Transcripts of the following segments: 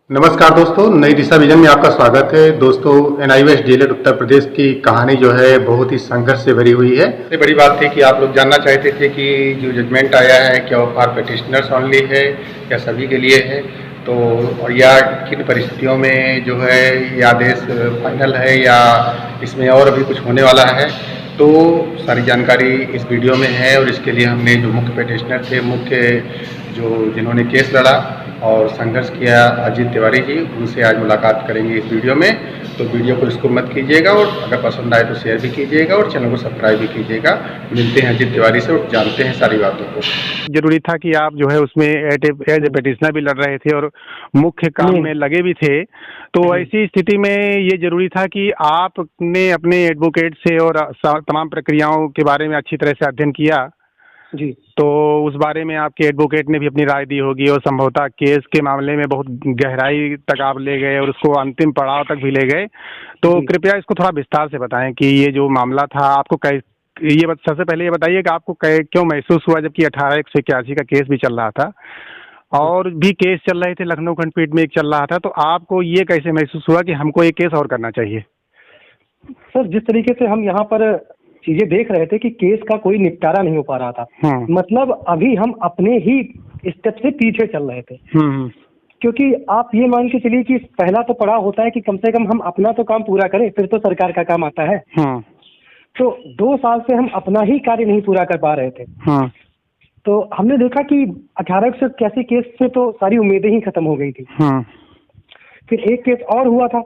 नमस्कार दोस्तों, नई दिशा विजन में आपका स्वागत है। दोस्तों, NI waste jailer Uttar Pradesh की कहानी जो है बहुत ही संघर्ष से भरी हुई है। सबसे बड़ी बात थी कि आप लोग जानना चाहते थे कि जो जजमेंट आया है क्या वो फॉर पिटिशनर्स ओनली है या सभी के लिए है, तो और या किन परिस्थितियों में जो है ये आदेश फाइनल है या इसमें और अभी कुछ होने वाला है। तो सारी जानकारी इस वीडियो में है और इसके लिए हमने जो मुख्य पिटिशनर थे, जिन्होंने केस लड़ा और संघर्ष किया, अजीत तिवारी जी, उनसे आज मुलाकात करेंगे इस वीडियो में। तो वीडियो को स्किप मत कीजिएगा और अगर पसंद आए तो शेयर भी कीजिएगा और चैनल को सब्सक्राइब भी कीजिएगा। मिलते हैं अजीत तिवारी से और जानते हैं सारी बातों को। जरूरी था कि आप जो है उसमें एज ए पिटिशनर भी लड़ रहे थे और मुख्य काम में लगे भी थे, तो ऐसी स्थिति में ये जरूरी था कि आपने अपने एडवोकेट से और तमाम प्रक्रियाओं के बारे में अच्छी तरह से अध्ययन किया जी। तो उस बारे में आपके एडवोकेट ने भी अपनी राय दी होगी और संभवतः केस के मामले में बहुत गहराई तक आप ले गए और उसको अंतिम पड़ाव तक भी ले गए। तो कृपया इसको थोड़ा विस्तार से बताएं कि ये जो मामला था आपको सबसे पहले ये बताइए कि आपको क्यों महसूस हुआ, जबकि 18/181 का केस भी चल रहा था और भी केस चल रहे थे, लखनऊ खंडपीठ में एक चल रहा था, तो आपको ये कैसे महसूस हुआ कि हमको एक केस और करना चाहिए? सर, जिस तरीके से हम यहाँ पर चीजें देख रहे थे कि केस का कोई निपटारा नहीं हो पा रहा था, मतलब अभी हम अपने ही स्टेप से पीछे चल रहे थे। क्योंकि आप ये मान के चलिए कि पहला तो पड़ाव होता है कि कम से कम हम अपना तो काम पूरा करें, फिर तो सरकार का काम आता है। तो 2 साल से हम अपना ही कार्य नहीं पूरा कर पा रहे थे। तो हमने देखा कि 1881 केस से तो सारी उम्मीदें ही खत्म हो गई थी। फिर एक केस और हुआ था,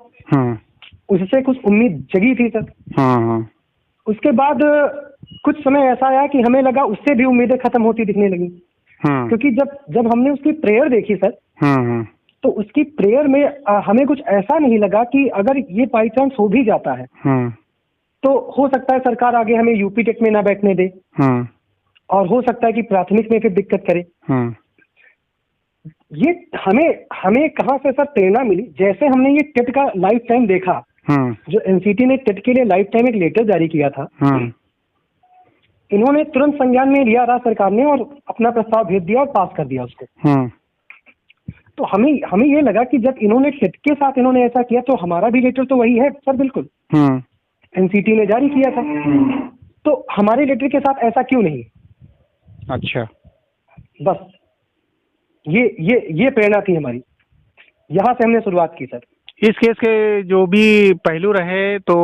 उससे कुछ उम्मीद जगी थी सर। उसके बाद कुछ समय ऐसा आया कि हमें लगा उससे भी उम्मीदें खत्म होती दिखने लगी। क्योंकि जब हमने उसकी प्रेयर देखी सर, तो उसकी प्रेयर में हमें कुछ ऐसा नहीं लगा कि अगर ये बाई चांस हो भी जाता है तो हो सकता है सरकार आगे हमें यूपी टेट में ना बैठने दे और हो सकता है कि प्राथमिक में फिर दिक्कत करे। ये हमें कहाँ से सर प्रेरणा मिली, जैसे हमने ये टेट का लाइफ टाइम देखा, जो एनसीटी ने टेट के लिए लाइफ टाइम एक लेटर जारी किया था, इन्होंने तुरंत संज्ञान में लिया राज्य सरकार ने और अपना प्रस्ताव भेज दिया और पास कर दिया उसको। तो हमें ये लगा कि जब इन्होंने टेट के साथ इन्होंने ऐसा किया तो हमारा भी लेटर तो वही है सर, बिल्कुल एनसीटी ने जारी किया था, तो हमारे लेटर के साथ ऐसा क्यों नहीं? अच्छा, बस ये प्रेरणा थी हमारी, यहाँ से हमने शुरुआत की सर। इस केस के जो भी पहलू रहे, तो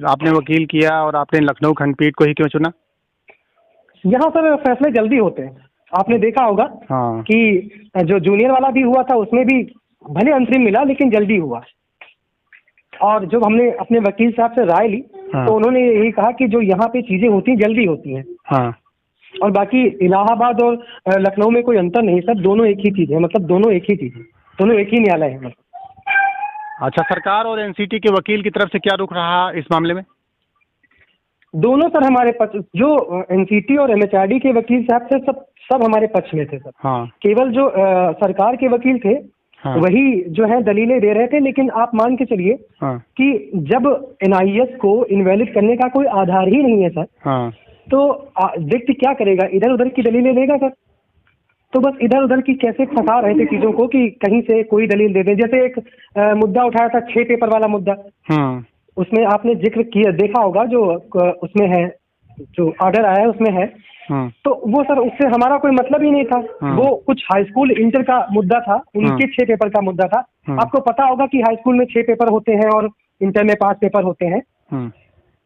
आपने वकील किया और आपने लखनऊ खंडपीठ को ही क्यों चुना? यहाँ सर फैसले जल्दी होते हैं, आपने देखा होगा कि जो जूनियर वाला भी हुआ था उसमें भी भले अंतरिम मिला लेकिन जल्दी हुआ। और जब हमने अपने वकील साहब से राय ली तो उन्होंने यही कहा कि जो यहाँ पे चीजें होती हैं जल्दी होती हैं। और बाकी इलाहाबाद और लखनऊ में कोई अंतर नहीं सर, दोनों एक ही चीज है, मतलब दोनों एक ही चीज है, दोनों एक ही न्यायालय है। अच्छा, सरकार और एनसीटी के वकील की तरफ से क्या रुख रहा इस मामले में? दोनों सर हमारे पक्ष, जो एनसीटी और एमएचआरडी के वकील साहब थे सब हमारे पक्ष में थे सर। केवल जो सरकार के वकील थे वही जो है दलीलें दे रहे थे, लेकिन आप मान के चलिए कि जब एनआईएस को इनवैलिड करने का कोई आधार ही नहीं है सर, तो व्यक्ति क्या करेगा? इधर उधर की दलीलें देगा सर। तो बस इधर उधर की कैसे फंसा रहे थे चीजों को कि कहीं से कोई दलील दे दे। जैसे एक मुद्दा उठाया था 6 पेपर वाला मुद्दा, उसमें आपने जिक्र किया, देखा होगा, जो उसमें है, जो ऑर्डर आया है उसमें है, तो वो सर उससे हमारा कोई मतलब ही नहीं था। वो कुछ हाई स्कूल इंटर का मुद्दा था, उनके 6 पेपर का मुद्दा था। आपको पता होगा कि हाई स्कूल में 6 पेपर होते हैं और इंटर में 5 पेपर होते हैं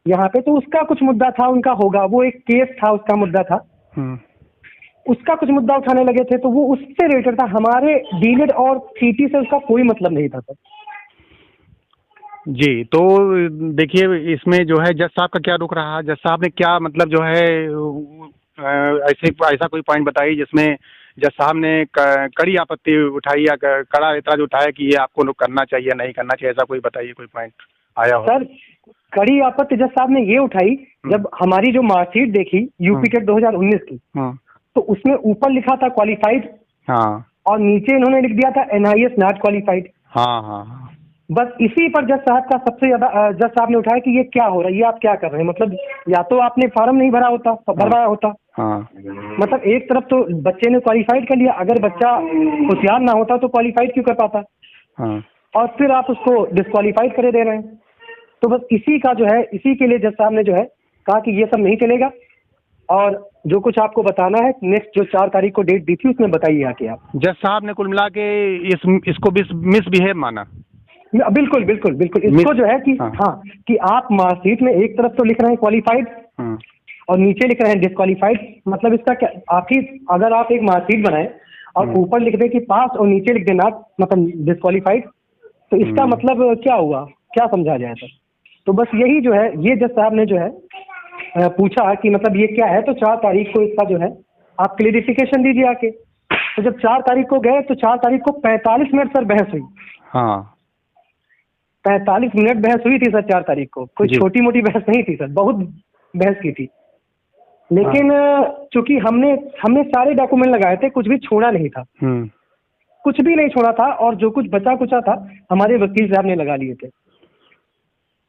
यहाँ पे, तो उसका कुछ मुद्दा था, उनका होगा, वो एक केस था, उसका मुद्दा था, उसका कुछ मुद्दा उठाने लगे थे, तो वो उससे रिलेटेड था। हमारे डीलेट और सीटी से उसका कोई मतलब नहीं था सर। जी, तो देखिए इसमें जो है जज साहब का क्या रुख रहा? जज साहब ने क्या मतलब जो है ऐसा कोई पॉइंट बताइए जिसमें जज साहब ने कड़ी आपत्ति उठाई या कड़ा एतराज उठाया कि ये आपको करना चाहिए नहीं करना चाहिए, ऐसा कोई बताइए, कोई पॉइंट आया हो? सर, कड़ी आपत्ति जज साहब ने ये उठाई, जब हमारी जो मार्कशीट देखी यूपी टेट 2019 की, तो उसमें ऊपर लिखा था क्वालिफाइड और नीचे इन्होंने लिख दिया था एनआईएस नॉट क्वालिफाइड। बस इसी पर जज साहब का सबसे ज्यादा, जज साहब ने उठाया कि ये क्या हो रहा है, ये आप क्या कर रहे हैं, मतलब या तो आपने फॉर्म नहीं भरवाया होता। मतलब एक तरफ तो बच्चे ने क्वालिफाइड कर लिया, अगर बच्चा होशियार ना होता तो क्वालिफाइड क्यों कर पाता? हाँ। और फिर आप उसको डिस्क्वालीफाइड करे दे रहे हैं। तो बस इसी का जो है, इसी के लिए जज साहब ने जो है कहा कि ये सब नहीं चलेगा, और जो कुछ आपको बताना है नेक्स्ट जो 4 तारीख को डेट दी थी उसमें बताइए आके आप। जज साहब ने कुल मिला के इसको मिसबिहेव माना। बिल्कुल बिल्कुल बिल्कुल। इसको जो है कि हाँ कि आप मार्कशीट में एक तरफ तो लिख रहे हैं क्वालिफाइड और नीचे लिख रहे हैं डिस्क्वालीफाइड। मतलब इसका क्या, आखिर अगर आप एक मार्कशीट बनाए और ऊपर लिख दें कि पास और नीचे लिख दें नॉट, मतलब डिस्क्वालीफाइड, तो इसका मतलब क्या हुआ, क्या समझा जाए सर? तो बस यही जो है, ये जज साहब ने जो है पूछा कि मतलब ये क्या है, तो 4 तारीख को इसका जो है आप क्लेरिफिकेशन दीजिए आके। तो जब 4 तारीख को गए तो 4 तारीख को 45 मिनट सर बहस हुई। हाँ, 45 मिनट बहस हुई थी सर 4 तारीख को। कोई छोटी मोटी बहस नहीं थी सर, बहुत बहस की थी। लेकिन चूंकि हमने सारे डॉक्यूमेंट लगाए थे, कुछ भी छोड़ा नहीं था, कुछ भी नहीं छोड़ा था, और जो कुछ बचा कुचा था हमारे वकील साहब ने लगा लिए थे।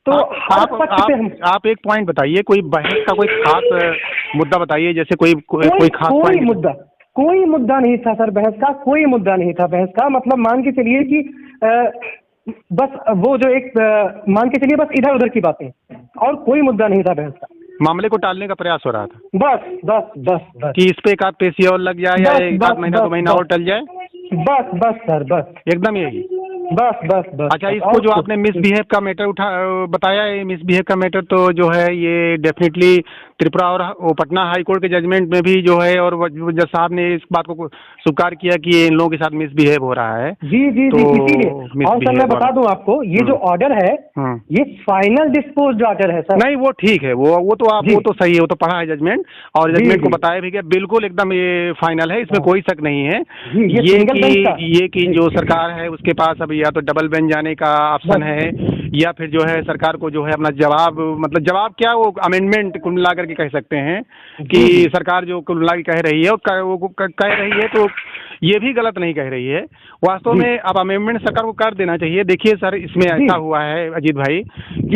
तो आप एक पॉइंट बताइए, कोई बहस का कोई खास मुद्दा बताइए, जैसे कोई खास कोई मुद्दा नहीं था सर बहस का, कोई मुद्दा नहीं था बहस का। मतलब मान के चलिए कि बस वो जो एक मान के चलिए बस इधर उधर की बातें, और कोई मुद्दा नहीं था बहस का। मामले को टालने का प्रयास हो रहा था बस बस बस बस कि इस पे एक आध पेशी और लग जाए या एक आध महीना 2 महीना और टल जाए। बस बस सर, बस एकदम यही। बस बस बस। अच्छा, इसको जो आपने मिसबिहेव का मैटर बताया, ये मिसबिहेव का मैटर तो जो है ये डेफिनेटली त्रिपुरा और पटना हाई कोर्ट के जजमेंट में भी जो है, और जज साहब ने इस बात को स्वीकार किया कि ये इन लोगों के साथ मिसबिहेव हो रहा है। जी जी तो जी, इसीलिए। और सर मैं बता दूं आपको, ये जो ऑर्डर है ये फाइनल डिस्पोज्ड ऑर्डर है सर। नहीं वो ठीक है, वो तो सही है, वो तो पढ़ा है जजमेंट, और जजमेंट को बताया भी गया, बिल्कुल एकदम ये फाइनल है, इसमें कोई शक नहीं है। ये कि जो सरकार है उसके पास अभी या तो डबल बेंच जाने का ऑप्शन है, या फिर जो है सरकार को जो है अपना जवाब क्या, वो अमेंडमेंट कुल मिला करके कह सकते हैं कि सरकार जो कुल मिला के कह रही है वो कह रही है, तो ये भी गलत नहीं कह रही है वास्तव में। अब अमेंडमेंट सरकार को कर देना चाहिए। देखिए सर, इसमें ऐसा हुआ है अजीत भाई,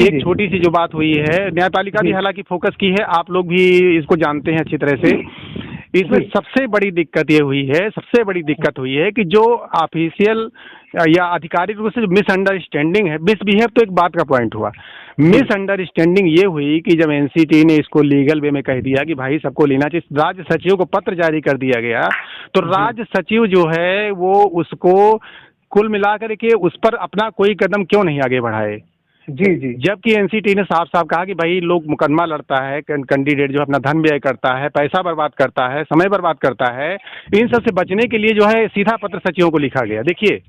एक छोटी सी जो बात हुई है, न्यायपालिका भी हालांकि फोकस की है, आप लोग भी इसको जानते हैं अच्छी तरह से। इसमें सबसे बड़ी दिक्कत हुई है कि जो ऑफिशियल या आधिकारिक रूप से जो मिसअंडरस्टैंडिंग है, मिसबिहेव तो एक बात का पॉइंट हुआ, मिसअंडरस्टैंडिंग ये हुई कि जब एनसीटी ने इसको लीगल वे में कह दिया कि भाई सबको लेना चाहिए, राज्य सचिव को पत्र जारी कर दिया गया, तो राज्य सचिव जो है वो उसको कुल मिलाकर के उस पर अपना कोई कदम क्यों नहीं आगे बढ़ाए। जी जी। जबकि एनसीटी ने साफ साफ कहा कि भाई लोग मुकदमा लड़ता है, कैंडिडेट जो अपना धन व्यय करता है, पैसा बर्बाद करता है, समय बर्बाद करता है, इन सब से बचने के लिए जो है सीधा पत्र सचिवों को लिखा गया। देखिए,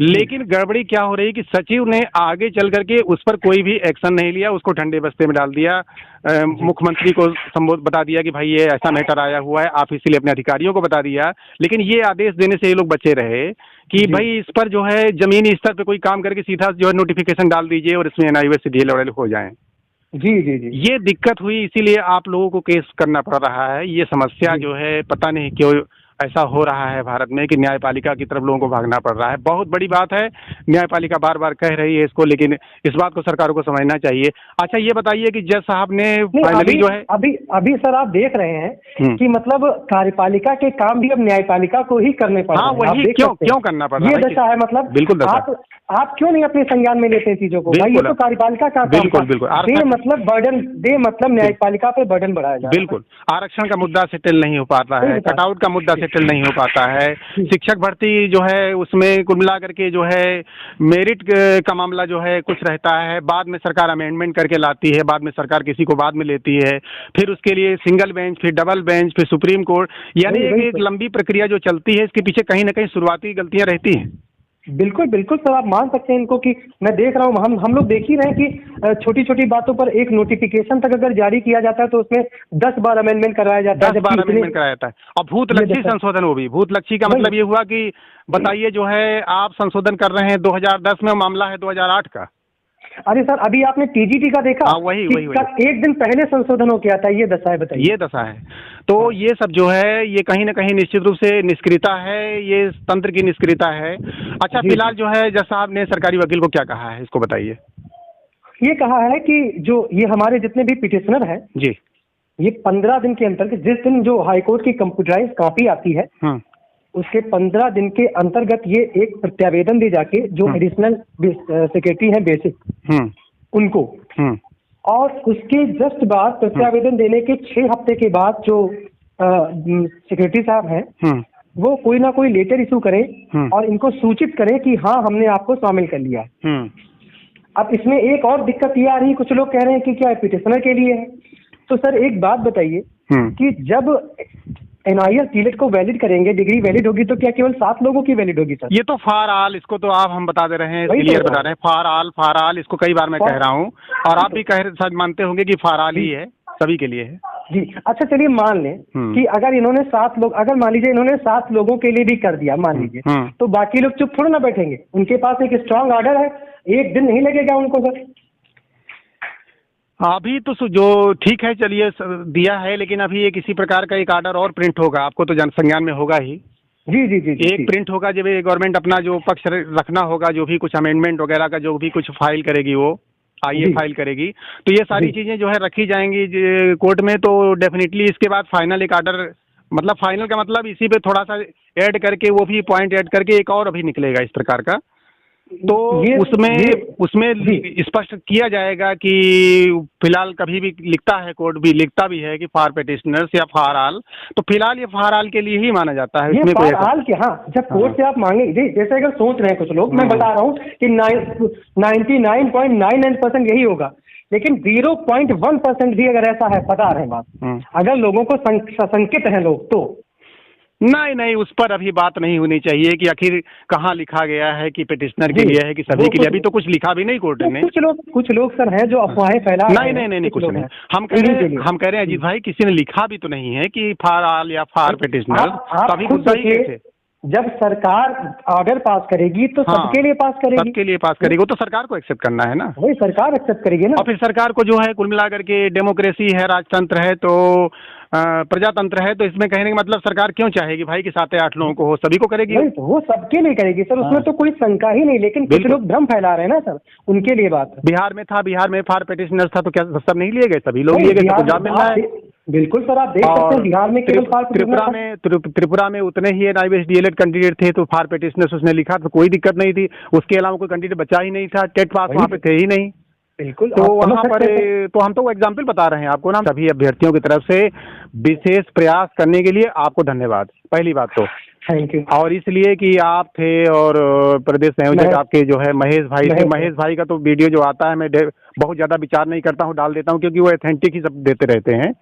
लेकिन गड़बड़ी क्या हो रही कि सचिव ने आगे चल करके उस पर कोई भी एक्शन नहीं लिया, उसको ठंडे बस्ते में डाल दिया, मुख्यमंत्री को बता दिया कि भाई ये ऐसा मैटर आया हुआ है, आप इसीलिए अपने अधिकारियों को बता दिया। लेकिन ये आदेश देने से ये लोग बचे रहे कि भाई इस पर जो है जमीनी स्तर पे कोई काम करके सीधा जो है नोटिफिकेशन डाल दीजिए और इसमें एनआईओएस से डीएल हो जाएं। जी जी जी, ये दिक्कत हुई, इसीलिए आप लोगों को केस करना पड़ रहा है। ये समस्या जो है पता नहीं क्यों ऐसा हो रहा है भारत में कि न्यायपालिका की तरफ लोगों को भागना पड़ रहा है। बहुत बड़ी बात है, न्यायपालिका बार बार कह रही है इसको, लेकिन इस बात को सरकार को समझना चाहिए। अच्छा ये बताइए कि जज साहब ने फाइनली जो है अभी सर आप देख रहे हैं कि मतलब कार्यपालिका के काम भी अब न्यायपालिका को ही करने पड़ रहे हैं। हाँ, वही क्यों करना पड़ रहा है, ये दशा है। मतलब बिल्कुल आप क्यों नहीं अपने संज्ञान में लेते हैं चीजों को? भाई ये तो कार्यपालिका का काम है। मतलब बर्डन मतलब न्यायपालिका पे बर्डन बढ़ाया जाए। बिल्कुल, आरक्षण का मुद्दा सेटल नहीं हो पाता है, कटआउट का मुद्दा सेटल नहीं हो पाता है, शिक्षक भर्ती जो है उसमें कुल मिला करके जो है मेरिट का मामला जो है कुछ रहता है, बाद में सरकार अमेंडमेंट करके लाती है, बाद में सरकार किसी को बाद में लेती है, फिर उसके लिए सिंगल बेंच, फिर डबल बेंच, फिर सुप्रीम कोर्ट, यानी एक लंबी प्रक्रिया जो चलती है, इसके पीछे कहीं ना कहीं शुरुआती गलतियां रहती हैं। बिल्कुल बिल्कुल सर, आप मान सकते हैं इनको कि मैं देख रहा हूँ, हम लोग देख ही रहे हैं कि छोटी छोटी बातों पर एक नोटिफिकेशन तक अगर जारी किया जाता है तो उसमें 10 बार अमेंडमेंट कराया जाता है, 10 बार अमेंडमेंट कराया जाता है। और भूतलक्षी संशोधन, वो भी भूतलक्षी का मतलब ये हुआ कि बताइए जो है आप संशोधन कर रहे हैं 2010 में, मामला है 2008 का। अरे सर अभी आपने टीजीटी का देखा? वही एक दिन पहले संशोधन हो गया था। ये दशा है, बताइए। ये दशा है, तो ये सब जो है ये कहीं ना कहीं निश्चित रूप से निष्क्रियता है, ये तंत्र की निष्क्रियता है। अच्छा फिलहाल जो है जज साहब ने सरकारी वकील को क्या कहा है, इसको बताइए। ये कहा है कि जो ये हमारे जितने भी पिटिशनर हैं जी, ये 15 दिन के अंतर्गत जिस दिन जो हाईकोर्ट की कंप्यूटराइज कॉपी आती है उसके 15 दिन के अंतर्गत ये एक प्रत्यावेदन दे जाके जो एडिशनल सेक्रेटरी है बेसिक उनको, और उसके जस्ट बाद प्रत्यावेदन देने के 6 हफ्ते के बाद जो सेक्रेटरी साहब हैं वो कोई ना कोई लेटर इशू करें और इनको सूचित करें कि हाँ हमने आपको शामिल कर लिया है। अब इसमें एक और दिक्कत ये आ रही है, कुछ लोग कह रहे हैं कि क्या पिटिशनर के लिए है। तो सर एक बात बताइए कि जब NIS डीलेट को वैलिड करेंगे, डिग्री वैलिड होगी तो क्या केवल 7 लोगों की वैलिड होगी सर? ये तो फार आल, इसको तो आप हम बता दे रहे हैं, क्लियर बता रहे हैं, फार आल इसको कई बार मैं कह रहा हूँ और आप भी शायद मानते होंगे कि फार आल ही है, सभी के लिए है जी। अच्छा चलिए मान लें कि अगर इन्होंने 7 लोग, अगर मान लीजिए इन्होंने 7 लोगों के लिए भी कर दिया मान लीजिए, तो बाकी लोग चुप थोड़ा ना बैठेंगे, उनके पास एक स्ट्रांग ऑर्डर है, एक दिन नहीं लगेगा उनको सर। अभी तो जो ठीक है चलिए दिया है, लेकिन अभी ये किसी प्रकार का एक ऑर्डर और प्रिंट होगा, आपको तो जन संज्ञान में होगा ही। जी जी जी, एक प्रिंट होगा जब गवर्नमेंट अपना जो पक्ष रखना होगा, जो भी कुछ अमेंडमेंट वगैरह का जो भी कुछ फाइल करेगी वो आईए फाइल करेगी, तो ये सारी चीजें जो है रखी जाएंगी कोर्ट में। तो डेफिनेटली इसके बाद फाइनल एक ऑर्डर, मतलब फाइनल का मतलब इसी पे थोड़ा सा ऐड करके, वो भी पॉइंट ऐड करके एक और अभी निकलेगा इस प्रकार का। तो उसमें स्पष्ट किया जाएगा कि फिलहाल कभी भी लिखता है, कोर्ट भी लिखता भी है कि फॉर पिटिशनर्स या फॉर आल, तो फिलहाल ये फॉर आल के लिए ही माना जाता है। इसमें कोई आल के हाँ, जब कोर्ट से आप मांगे जैसे अगर सोच रहे हैं कुछ लोग, मैं बता रहा हूँ कि 99.99% यही होगा, लेकिन 0.1% भी अगर ऐसा है, बता रहे हैं बात, अगर लोगों को संकित है लोग तो नहीं, उस पर अभी बात नहीं होनी चाहिए कि आखिर कहाँ लिखा गया है कि पिटिशनर के लिए है कि सभी के लिए। अभी तो कुछ लिखा भी नहीं कोर्ट ने। कुछ लोग सर हैं जो अफवाहें फैला रहे हैं। नहीं, कुछ नहीं। हम कह रहे हैं अजीत भाई, किसी ने लिखा भी तो नहीं है कि फॉर आल या फॉर पिटिशनर। अभी मुद्दा ही कैसे, जब सरकार ऑर्डर पास करेगी तो सबके लिए पास करेगी, सबके लिए पास करेगी, वो तो सरकार को एक्सेप्ट करना है ना। वही सरकार एक्सेप्ट करेगी ना। और फिर सरकार को जो है कुल मिला करके डेमोक्रेसी है, राजतंत्र है, तो प्रजातंत्र है, तो इसमें कहने का मतलब सरकार क्यों चाहेगी भाई कि 7 या 8 लोगों को हो, सभी को करेगी। तो वो सबके लिए करेगी सर, उसमें तो कोई शंका ही नहीं, लेकिन कुछ लोग भ्रम फैला रहे हैं ना सर, उनके लिए बात है। बिहार में फॉर पिटिशनर्स था तो क्या सब नहीं लिए गए? सभी लोग लिए गए, सबको जॉब मिलना है। बिल्कुल सर, आप देख सकते हैं बिहार में केवल त्रिपुरा में उतने ही NIS डीएलएड कैंडिडेट थे, तो फॉर पिटिशनर्स उसने लिखा तो कोई दिक्कत नहीं थी। उसके अलावा कोई कैंडिडेट बचा ही नहीं था, टेट पास वहाँ पे थे ही नहीं। बिल्कुल, तो वहाँ पर तो हम तो वो एग्जाम्पल बता रहे हैं आपको ना। सभी अभ्यर्थियों की तरफ से विशेष प्रयास करने के लिए आपको धन्यवाद, पहली बात तो। Thank you. और इसलिए कि आप थे और प्रदेश संयोजक आपके जो है महेश भाई थे। महेश भाई का तो वीडियो जो आता है मैं बहुत ज़्यादा विचार नहीं करता हूँ, डाल देता हूँ, क्योंकि वो ऑथेंटिक ही सब देते रहते हैं।